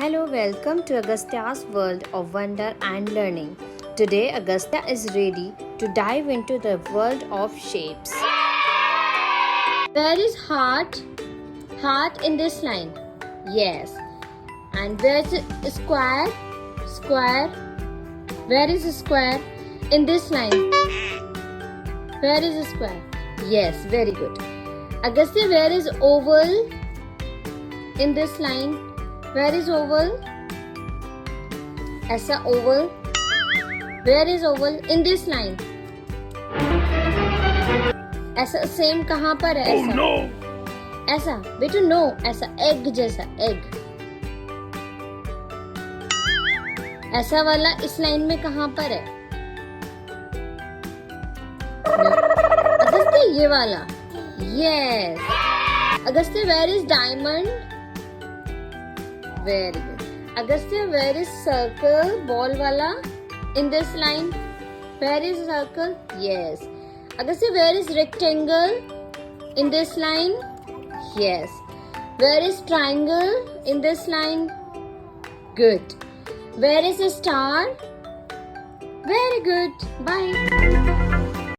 Hello, welcome to Agastya's world of wonder and learning. Today, Agastya is ready to dive into the world of shapes. Where is heart? Heart in this line. Yes. And where's a square? Square. Where is a square? In this line. Where is a square? Yes, very good. Agastya, where is oval? In this line. Where is oval? ऐसा oval. Where is oval? In this line. ऐसा same कहाँ पर है ऐसा? Oh no! ऐसा बेटू no ऐसा egg जैसा egg. ऐसा वाला इस लाइन में कहाँ पर है? अगस्त्य ये वाला. Yes. Agastya, where is diamond? Very good. Agastya, where is circle? Ball wala? In this line. Where is circle? Yes. Agastya, where is rectangle? In this line. Yes. Where is triangle? In this line. Good. Where is a star? Very good. Bye.